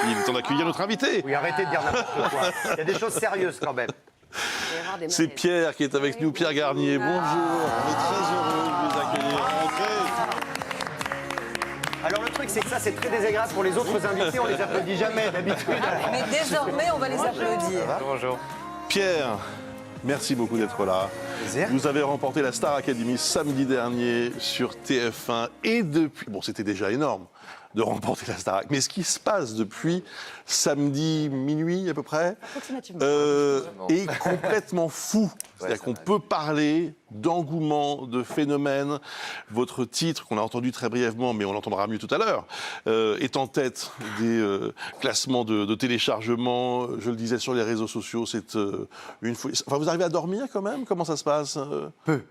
Il est temps d'accueillir notre invité. Oui, arrêtez de dire n'importe quoi. Il y a des choses sérieuses quand même. C'est Pierre qui est avec nous, Pierre Garnier. Bonjour, on est très heureux de vous accueillir. Alors le truc, c'est que ça, c'est très désagréable pour les autres invités. On les applaudit jamais d'habitude. Mais désormais, on va les applaudir. Bonjour. Pierre, merci beaucoup d'être là. Plaisir. Vous avez remporté la Star Academy samedi dernier sur TF1 et depuis... Bon, c'était déjà énorme de remporter la Star Academy. Mais ce qui se passe depuis samedi minuit à peu près est complètement fou. C'est-à-dire qu'on peut parler d'engouement, de phénomène. Votre titre, qu'on a entendu très brièvement, mais on l'entendra mieux tout à l'heure, est en tête des classements de téléchargement. Je le disais sur les réseaux sociaux, c'est une folie. Enfin, vous arrivez à dormir quand même? Comment ça se passe? Peu.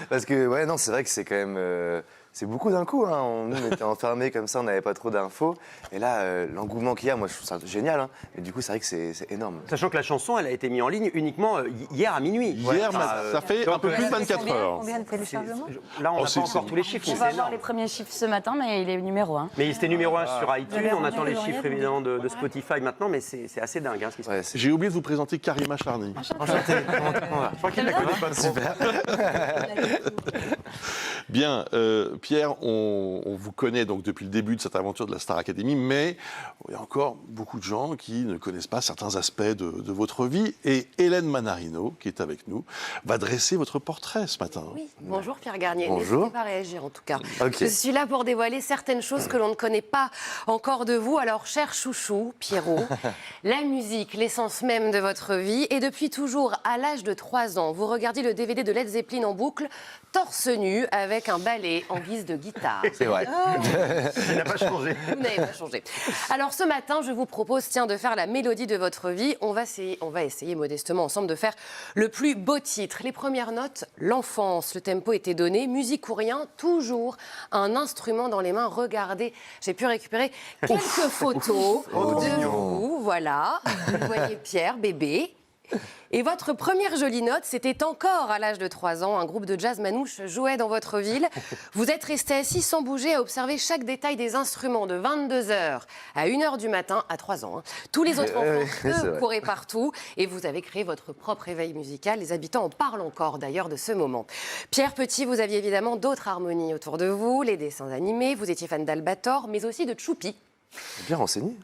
Parce que, ouais, non, c'est vrai que c'est quand même... c'est beaucoup d'un coup, hein. Nous, on était enfermés comme ça, on n'avait pas trop d'infos. Et là, l'engouement qu'il y a, moi, je trouve ça génial. Hein. Et du coup, c'est vrai que c'est énorme. Sachant que la chanson, elle a été mise en ligne uniquement hier à minuit. Hier, ça fait un peu plus de 24 heures. Combien de téléchargements? Là, on n'a pas encore tous les chiffres, On mais va c'est voir énorme. les premiers chiffres ce matin, mais il est numéro 1. Mais c'était numéro 1 sur iTunes. On attend les Laurier, chiffres évidemment de Spotify maintenant, mais c'est assez dingue ce qui se passe. Ouais, J'ai oublié de vous présenter Karima Charny. enchanté. Comment va? Je crois qu'il la connaît pas trop. Super. Bien, Pierre, on vous connaît donc depuis le début de cette aventure de la Star Academy, mais il y a encore beaucoup de gens qui ne connaissent pas certains aspects de votre vie. Et Hélène Manarino, qui est avec nous, va dresser votre portrait ce matin. Oui, bonjour Pierre Garnier. Bonjour. N'hésitez pas à réagir en tout cas. Ok. Je suis là pour dévoiler certaines choses que l'on ne connaît pas encore de vous. Alors, cher chouchou, Pierrot, la musique, l'essence même de votre vie. Et depuis toujours, à l'âge de 3 ans, vous regardiez le DVD de Led Zeppelin en boucle, torse nu, avec un ballet en guise de guitare. C'est vrai. Il n'a pas changé. Vous n'avez pas changé. Alors ce matin, je vous propose, tiens, de faire la mélodie de votre vie. On va essayer modestement ensemble de faire le plus beau titre. Les premières notes, l'enfance, le tempo était donné, musique ou rien, toujours un instrument dans les mains. Regardez, j'ai pu récupérer quelques photos de vous. Voilà, vous voyez Pierre, bébé. Et votre première jolie note, c'était encore à l'âge de 3 ans. Un groupe de jazz manouche jouait dans votre ville. Vous êtes resté assis sans bouger à observer chaque détail des instruments de 22h à 1h du matin à 3 ans. Tous les autres enfants, eux, couraient partout. Et vous avez créé votre propre éveil musical. Les habitants en parlent encore d'ailleurs de ce moment. Pierre Petit, vous aviez évidemment d'autres harmonies autour de vous, les dessins animés. Vous étiez fan d'Albator, mais aussi de Choupi. Bien renseigné.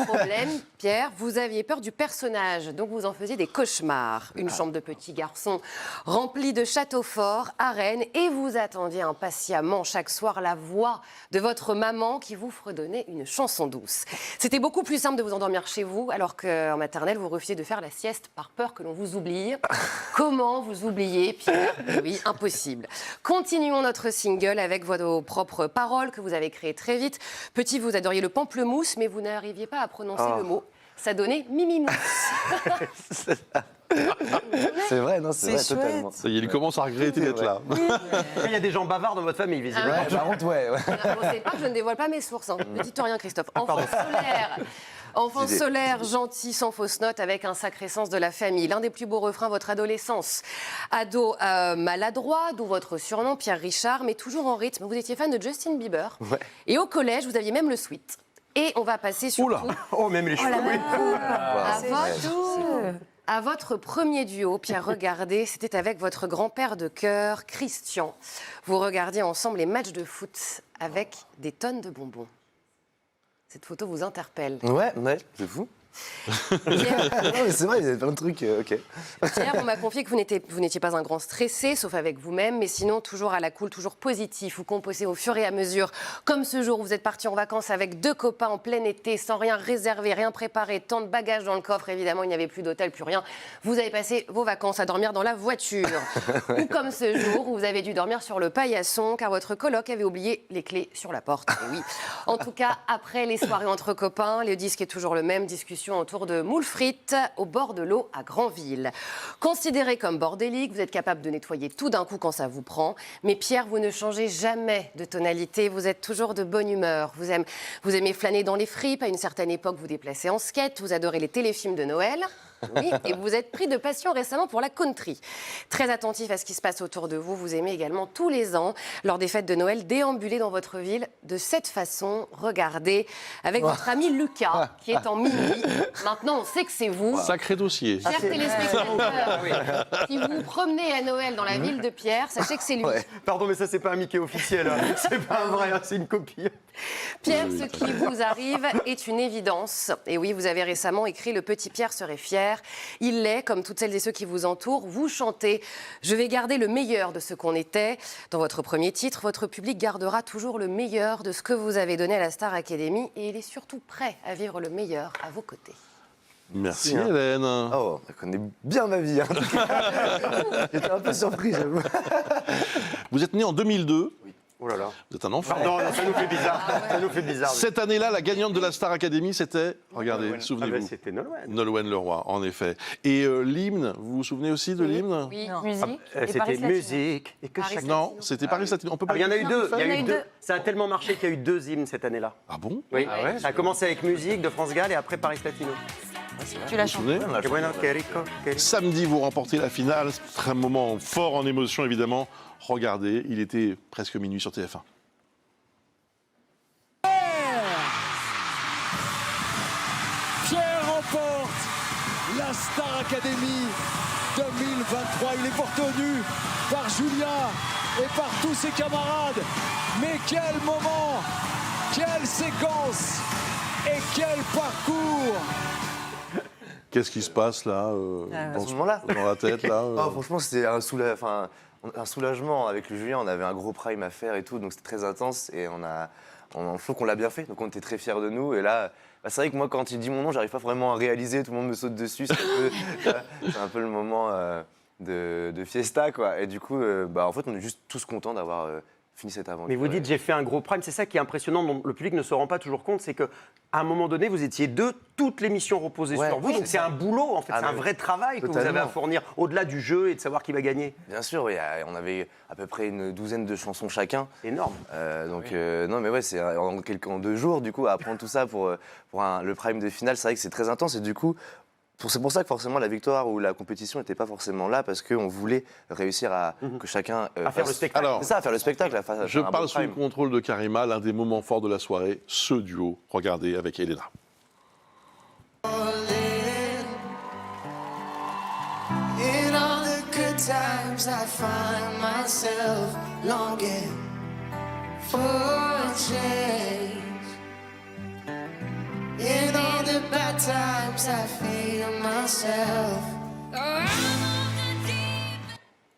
Problème, Pierre, vous aviez peur du personnage, donc vous en faisiez des cauchemars. Une chambre de petit garçon remplie de châteaux forts à Rennes, et vous attendiez impatiemment chaque soir la voix de votre maman qui vous fredonnait une chanson douce. C'était beaucoup plus simple de vous endormir chez vous, alors qu'en maternelle, vous refusiez de faire la sieste par peur que l'on vous oublie. Comment vous oubliez, Pierre? Oui, impossible. Continuons notre single avec vos propres paroles que vous avez créées très vite. Petit, vous adoriez le pamplemousse, mais vous n'arriviez pas à prononcer le mot. Ça donnait mimimousse. C'est vrai, non, c'est vrai, chouette. totalement. Ça y est, il commence à regretter d'être là. Il y a des gens bavards dans votre famille, visiblement. Ouais, par contre, ouais. Vous savez pas que je ne dévoile pas mes sources. Hein. Ne dites rien, Christophe. Enfant solaire, gentil, sans fausse note, avec un sacré sens de la famille. L'un des plus beaux refrains, votre adolescence. Ado maladroit, d'où votre surnom, Pierre Richard, mais toujours en rythme. Vous étiez fan de Justin Bieber. Ouais. Et au collège, vous aviez même le sweat. Et on va passer sur Oh, même les cheveux. à votre premier duo, Pierre, regardez, c'était avec votre grand-père de cœur, Christian. Vous regardiez ensemble les matchs de foot avec des tonnes de bonbons. Cette photo vous interpelle. Ouais, c'est fou. Pierre, Non, mais c'est vrai, il y a plein de trucs, ok. Pierre, on m'a confié que vous n'étiez pas un grand stressé, sauf avec vous-même, mais sinon toujours à la cool, toujours positif. Vous composez au fur et à mesure. Comme ce jour où vous êtes parti en vacances avec 2 copains en plein été, sans rien réserver, rien préparer, tant de bagages dans le coffre, évidemment, il n'y avait plus d'hôtel, plus rien. Vous avez passé vos vacances à dormir dans la voiture. Ou comme ce jour où vous avez dû dormir sur le paillasson, car votre coloc avait oublié les clés sur la porte. Et oui. En tout cas, après les soirées entre copains, le disque est toujours le même, discussion autour de moules frites au bord de l'eau à Granville. Considéré comme bordélique, vous êtes capable de nettoyer tout d'un coup quand ça vous prend. Mais Pierre, vous ne changez jamais de tonalité. Vous êtes toujours de bonne humeur. Vous aimez flâner dans les fripes. À une certaine époque, vous déplacez en skate. Vous adorez les téléfilms de Noël. Oui, et vous êtes pris de passion récemment pour la country. Très attentif à ce qui se passe autour de vous, vous aimez également tous les ans, lors des fêtes de Noël, déambuler dans votre ville de cette façon. Regardez, avec votre ami Lucas, qui est en mini. Maintenant, on sait que c'est vous. Sacré dossier. Chers téléspectateurs, si vous vous promenez à Noël dans la ville de Pierre, sachez que c'est lui. Pardon, mais ça, c'est pas un Mickey officiel. Hein. C'est pas un vrai, hein, c'est une copie. Pierre, ce qui vous arrive est une évidence. Et oui, vous avez récemment écrit « Le petit Pierre serait fier ». Il l'est, comme toutes celles et ceux qui vous entourent. Vous chantez « Je vais garder le meilleur de ce qu'on était ». Dans votre premier titre, votre public gardera toujours le meilleur de ce que vous avez donné à la Star Academy. Et il est surtout prêt à vivre le meilleur à vos côtés. Merci Bien. Hélène. Oh, elle connaît bien ma vie. Hein. J'étais un peu surpris, j'avoue. Vous êtes né en 2002. Oh là là. Vous êtes un enfant. Pardon, non, ça nous fait bizarre. Ça nous fait bizarre. Cette année-là, la gagnante de la Star Academy, c'était, regardez, Ah ben, souvenez-vous, c'était Nolwenn. Nolwenn Leroy, en effet. Et l'hymne, vous vous souvenez aussi de l'hymne? Oui. Musique. et C'était Paris Latino. musique. Et que Paris chaque... Non, c'était Paris Latino. On peut pas. Ah, il y en a eu deux. il y en a eu deux. Ça a tellement marché qu'il y a eu 2 hymnes cette année-là. Ah bon? Oui. Ça a commencé avec musique de France Gall et après Paris Latino. Tu la Vous chantes. vous souvenez? Que bueno, que rico, que rico. Samedi, vous remportez la finale. C'est un moment fort en émotion, évidemment. Regardez, il était presque minuit sur TF1. Pierre remporte la Star Academy 2023. Il est porté au nu par Julia et par tous ses camarades. Mais quel moment, quelle séquence et quel parcours! Qu'est-ce qui se passe là À ce moment-là dans la tête là Oh, franchement, c'était un soulagement. Avec le Julien, on avait un gros prime à faire et tout, donc c'était très intense. Et je trouve qu'on l'a bien fait, donc on était très fiers de nous. Et là, bah, c'est vrai que moi, quand il dit mon nom, j'arrive pas vraiment à réaliser, tout le monde me saute dessus. C'est un peu le moment de fiesta, quoi. Et du coup, bah, en fait, on est juste tous contents d'avoir fini cette aventure. Mais vous dites, j'ai fait un gros prime. C'est ça qui est impressionnant, dont le public ne se rend pas toujours compte. C'est qu'à un moment donné, vous étiez deux, toute l'émission reposée Ouais, sur vous. oui, Donc c'est c'est ça. un boulot, en fait. Ah, C'est un mais vrai travail que vous avez à totalement. fournir, au-delà du jeu et de savoir qui va gagner. Bien sûr, oui, on avait à peu près une douzaine de chansons chacun. Énorme. Non, mais ouais, c'est en 2 jours, du coup, à apprendre tout ça pour le prime de finale, c'est vrai que c'est très intense. Et du coup, c'est pour ça que forcément la victoire ou la compétition n'était pas forcément là, parce qu'on voulait réussir à que chacun À faire le spectacle. Alors, C'est ça, à faire le spectacle. À faire je un bon parle sous le prime. contrôle de Karima, l'un des moments forts de la soirée, ce duo. Regardez avec Elena. In all the good times, I find myself longing for a change. In all the bad times, I feel myself.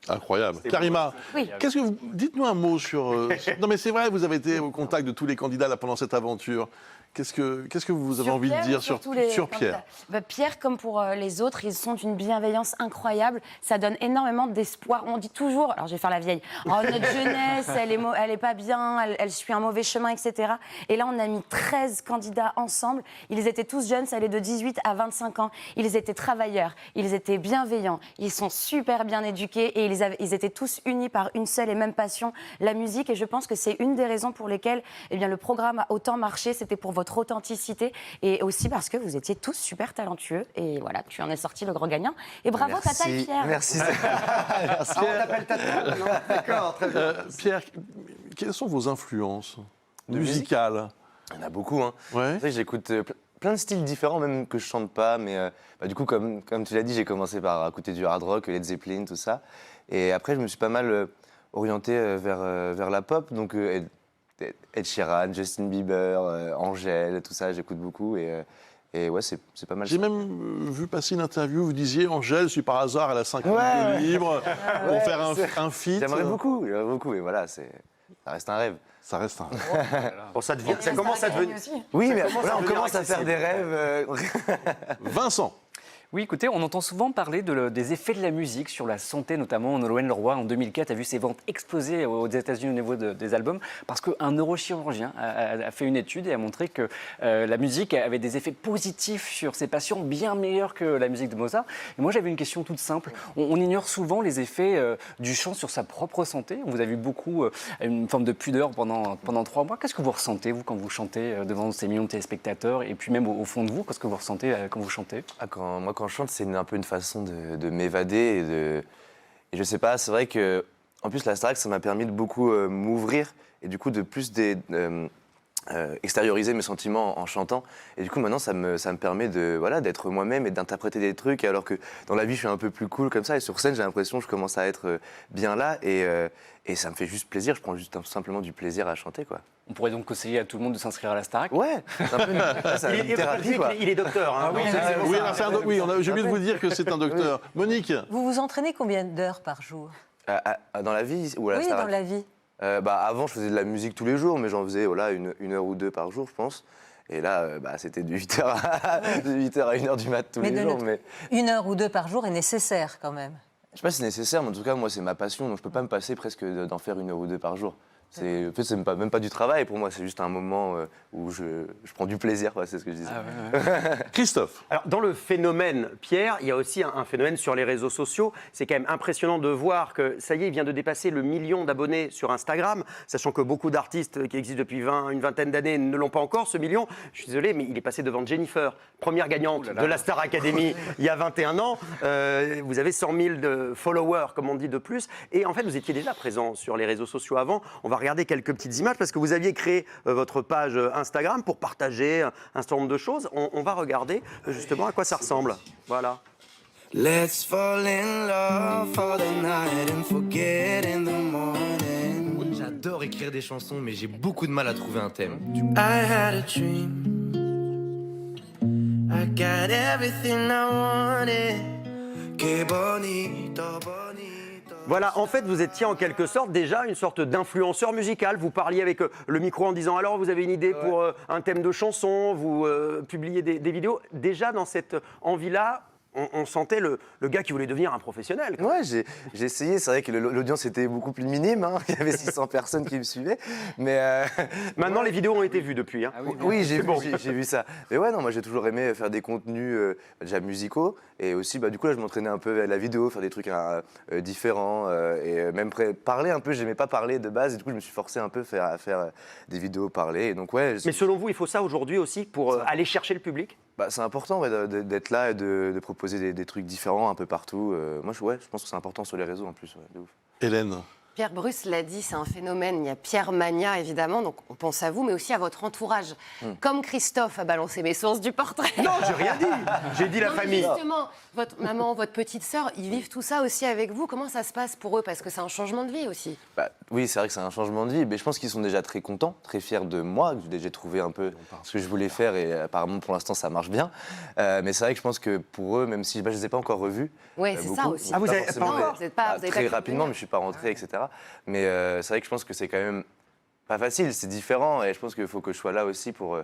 Incroyable. Karima, Oui. qu'est-ce que vous... dites-nous un mot sur... Non mais c'est vrai, vous avez été au contact de tous les candidats là, pendant cette aventure. Qu'est-ce que vous avez Sur envie Pierre de ou dire sur tous les sur Pierre? candidats? Pierre, comme pour les autres, ils sont d'une bienveillance incroyable. Ça donne énormément d'espoir. On dit toujours, alors je vais faire la vieille, oh, notre jeunesse, elle est pas bien, elle suit un mauvais chemin, etc. Et là, on a mis 13 candidats ensemble. Ils étaient tous jeunes, ça allait de 18 à 25 ans. Ils étaient travailleurs, ils étaient bienveillants, ils sont super bien éduqués et ils étaient tous unis par une seule et même passion, la musique. Et je pense que c'est une des raisons pour lesquelles le programme a autant marché. C'était pour votre authenticité et aussi parce que vous étiez tous super talentueux. Et voilà, tu en es sorti le grand gagnant. Et bravo, Tata et Pierre. Merci. Ah, on t'appelle Tata. Non, d'accord, très bien. Pierre, quelles sont vos influences De musique musicales? Il y en a beaucoup. Hein. Ouais. C'est vrai que j'écoute plein de styles différents, même que je chante pas. Mais du coup, comme tu l'as dit, j'ai commencé par écouter du hard rock, Led Zeppelin, tout ça. Et après, je me suis pas mal orienté vers la pop. Donc, Ed Sheeran, Justin Bieber, Angèle, tout ça, j'écoute beaucoup. Et ouais, c'est pas mal. J'ai ça. même vu passer une interview, vous disiez, Angèle, si par hasard, elle a 5 minutes Ouais. de libre pour Ouais, faire c'est- un feat. J'aimerais beaucoup. Et voilà, ça reste un rêve. Ça reste un... Bon, ça commence à devenir. Oui, mais commence là, à on devenir commence à faire des rêves. Vincent, Oui, écoutez, on entend souvent parler des effets de la musique sur la santé, notamment Nolwenn Leroy en 2004 a vu ses ventes exploser aux États-Unis au niveau des albums parce qu'un neurochirurgien a fait une étude et a montré que la musique avait des effets positifs sur ses patients bien meilleurs que la musique de Mozart. Et moi, j'avais une question toute simple. On ignore souvent les effets du chant sur sa propre santé. On vous a vu beaucoup une forme de pudeur pendant 3 mois. Qu'est-ce que vous ressentez, vous, quand vous chantez devant ces millions de téléspectateurs et puis même au fond de vous, qu'est-ce que vous ressentez quand vous chantez? Quand quand je chante, c'est un peu une façon de m'évader et je sais pas, c'est vrai que en plus la Starac, ça m'a permis de beaucoup m'ouvrir et du coup de plus extérioriser mes sentiments en chantant. Et du coup, maintenant, ça me permet d'être moi-même et d'interpréter des trucs, alors que dans la vie, je suis un peu plus cool comme ça. Et sur scène, j'ai l'impression que je commence à être bien là. Et ça me fait juste plaisir. Je prends juste simplement du plaisir à chanter, quoi. On pourrait donc conseiller à tout le monde de s'inscrire à la Starac. Ouais, c'est un peu une thérapie, quoi. Il est docteur. Hein. Oui, alors j'ai oublié de vous dire que c'est un docteur. Monique, Vous vous entraînez combien d'heures par jour? Dans la vie ou à la Oui, Starac? dans la vie. Avant, je faisais de la musique tous les jours, mais j'en faisais une heure ou deux par jour, je pense. Et là, c'était de 8h à 1h du mat tous les jours. Mais... 1 heure ou 2 par jour est nécessaire quand même. Je sais pas si c'est nécessaire, mais en tout cas, moi, c'est ma passion, donc je peux pas me passer presque d'en faire 1 heure ou 2 par jour. En fait, c'est même pas du travail pour moi, c'est juste un moment où je prends du plaisir, c'est ce que je disais. Christophe. Alors, dans le phénomène Pierre, il y a aussi un phénomène sur les réseaux sociaux. C'est quand même impressionnant de voir que, ça y est, il vient de dépasser le 1 million d'abonnés sur Instagram, sachant que beaucoup d'artistes qui existent depuis une vingtaine d'années ne l'ont pas encore, ce million. Je suis désolé, mais il est passé devant Jennifer, première gagnante de la Star Academy il y a 21 ans. Vous avez 100 000 de followers, comme on dit, de plus. Et en fait, vous étiez déjà présent sur les réseaux sociaux avant. On va regarder quelques petites images parce que vous aviez créé votre page Instagram pour partager un certain nombre de choses. On va regarder justement à quoi ça ressemble. Voilà. Let's fall in love for the night and forget in the morning. J'adore écrire des chansons, mais j'ai beaucoup de mal à trouver un thème. I had a dream. I got everything I wanted. Que bonito, bonito. Voilà, en fait, vous étiez en quelque sorte déjà une sorte d'influenceur musical. Vous parliez avec le micro en disant « Alors, vous avez une idée pour un thème de chanson ?» Vous publiez des vidéos. Déjà, dans cette envie-là, on sentait le gars qui voulait devenir un professionnel. Ouais, j'ai essayé. C'est vrai que l'audience était beaucoup plus minime. Hein. Il y avait 600 personnes qui me suivaient. Mais Maintenant, les vidéos ont été vues depuis. Hein. Oui, j'ai vu ça. Mais ouais, non, moi j'ai toujours aimé faire des contenus déjà musicaux. Et aussi, du coup, là, je m'entraînais un peu à la vidéo, faire des trucs différents. Et même parler un peu. J'aimais pas parler de base. Et du coup, je me suis forcé un peu à faire des vidéos parlés. Et donc, ouais. Mais selon vous, il faut ça aujourd'hui aussi pour aller chercher le public? C'est important d'être là et de proposer des trucs différents un peu partout. Moi, je pense que c'est important sur les réseaux en plus. De ouf. Hélène. Pierre Bruce l'a dit, c'est un phénomène. Il y a Pierre Mania, évidemment, donc on pense à vous, mais aussi à votre entourage. Comme Christophe a balancé mes sources du portrait. Non, j'ai rien dit. J'ai dit la Non, mais famille. justement, votre maman, votre petite sœur, ils vivent tout ça aussi avec vous. Comment ça se passe pour eux? Parce que c'est un changement de vie aussi. Oui, c'est vrai que c'est un changement de vie, mais je pense qu'ils sont déjà très contents, très fiers de moi, que j'ai trouvé un peu ce que je voulais faire et apparemment pour l'instant ça marche bien. Mais c'est vrai que je pense que pour eux, même si je ne les ai pas encore revus, Oui, c'est ça aussi. Ah, vous avez forcément, pas encore Vous êtes pas- vous avez très pas pu rapidement, venir. mais je ne suis pas rentré, etc. Mais c'est vrai que je pense que c'est quand même pas facile, c'est différent et je pense qu'il faut que je sois là aussi pour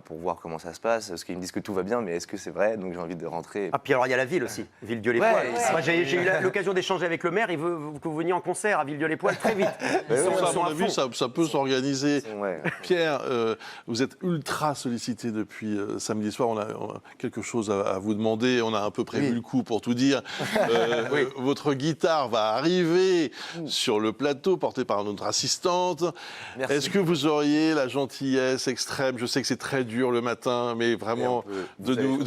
voir comment ça se passe. Parce qu'ils me disent que tout va bien, mais est-ce que c'est vrai? Donc j'ai envie de rentrer. Ah, puis alors il y a la ville aussi, Villedieu-les-Poils. Ouais. Moi j'ai eu l'occasion d'échanger avec le maire, il veut que vous veniez en concert à Villedieu-les-Poils très vite. Ils sont Ça, à à mon avis, fond. ça peut s'organiser. Ouais. Pierre, vous êtes ultra sollicité depuis samedi soir. On a quelque chose à vous demander. On a un peu prévu le coup pour tout dire. Votre guitare va arriver sur le plateau, portée par notre assistante. Merci. Est-ce que vous auriez la gentillesse extrême? Je sais que c'est très dur le matin, mais vraiment de jouer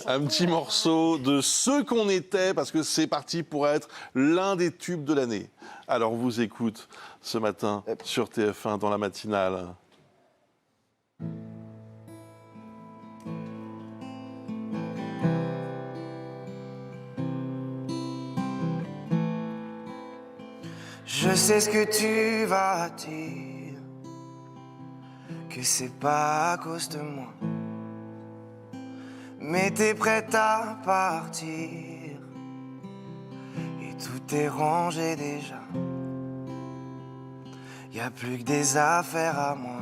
un petit morceau de ce qu'on était, parce que c'est parti pour être l'un des tubes de l'année. Alors on vous écoute ce matin sur TF1 dans la matinale. Je sais ce que tu vas dire, que c'est pas à cause de moi, mais t'es prête à partir, et tout est rangé déjà. Y a plus que des affaires à moi.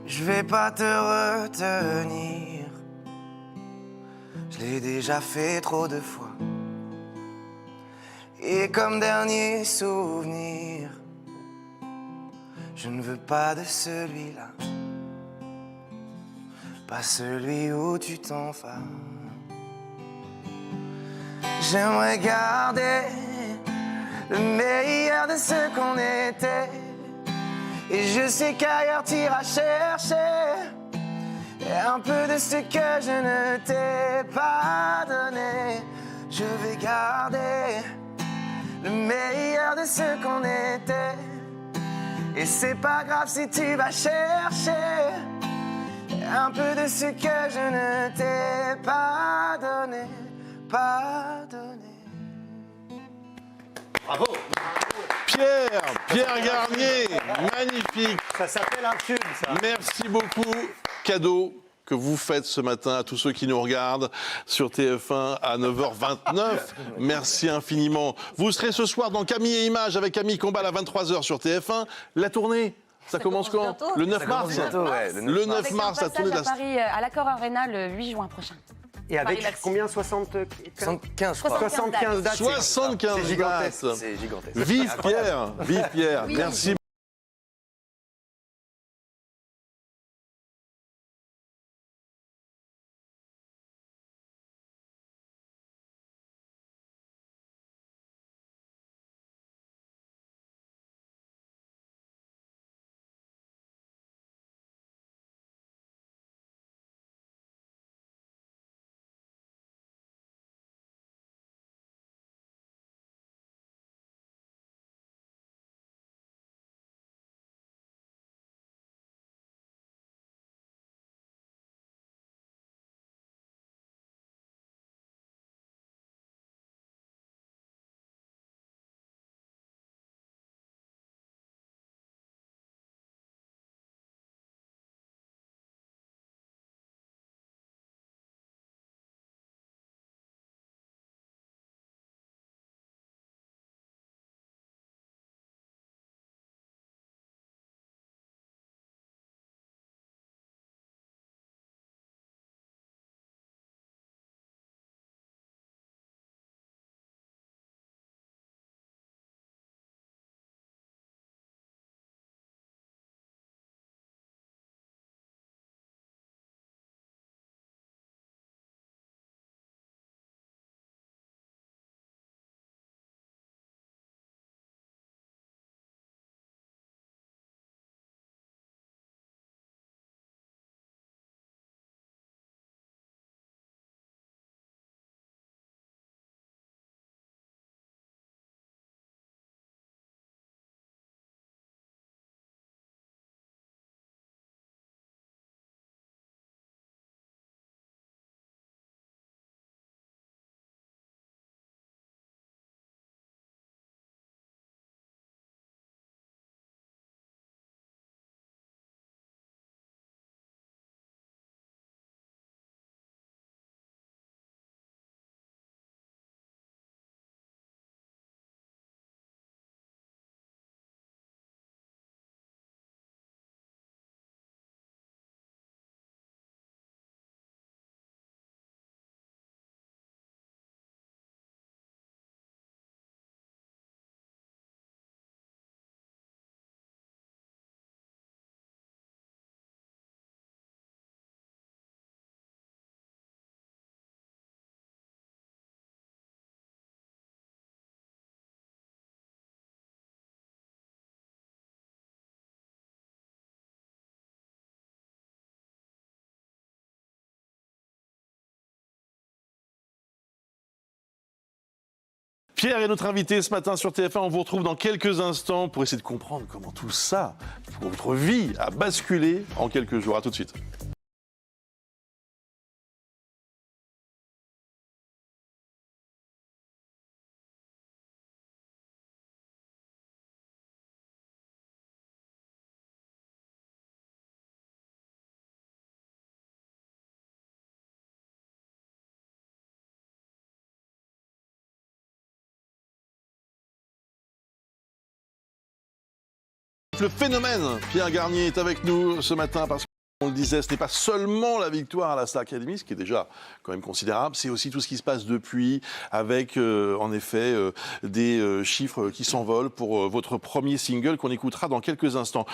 Je vais pas te retenir, je l'ai déjà fait trop de fois. Et comme dernier souvenir, je ne veux pas de celui-là, pas celui où tu t'en vas. J'aimerais garder le meilleur de ce qu'on était, Et je sais qu'ailleurs t'iras chercher un peu de ce que je ne t'ai pas donné. Je vais garder le meilleur de ce qu'on était. Et c'est pas grave si tu vas chercher un peu de ce que je ne t'ai pas donné, pas donné. Bravo. Pierre Garnier, magnifique. Ça s'appelle un tube, ça. Merci beaucoup. Cadeau que vous faites ce matin à tous ceux qui nous regardent sur TF1 à 9h29. Merci infiniment. Vous serez ce soir dans Camille et Images avec Camille Combal à 23h sur TF1. La tournée, ça commence quand? bientôt. Le 9 mars. Bientôt, ouais, Le 9 Avec mars, un la tournée de passage la... à Paris, à l'Accor Arena, le 8 juin prochain. Et avec Paris-Bercy. combien 75 75, je crois. 75 dates. 75 C'est gigantesque. dates. C'est gigantesque. Vive Pierre, vive Pierre. Merci. Pierre est notre invité ce matin sur TF1. On vous retrouve dans quelques instants pour essayer de comprendre comment tout ça, votre vie, a basculé en quelques jours. À tout de suite. Le phénomène Pierre Garnier est avec nous ce matin parce qu'on le disait, ce n'est pas seulement la victoire à la Star Academy, ce qui est déjà quand même considérable, c'est aussi tout ce qui se passe depuis avec en effet des chiffres qui s'envolent pour votre premier single qu'on écoutera dans quelques instants.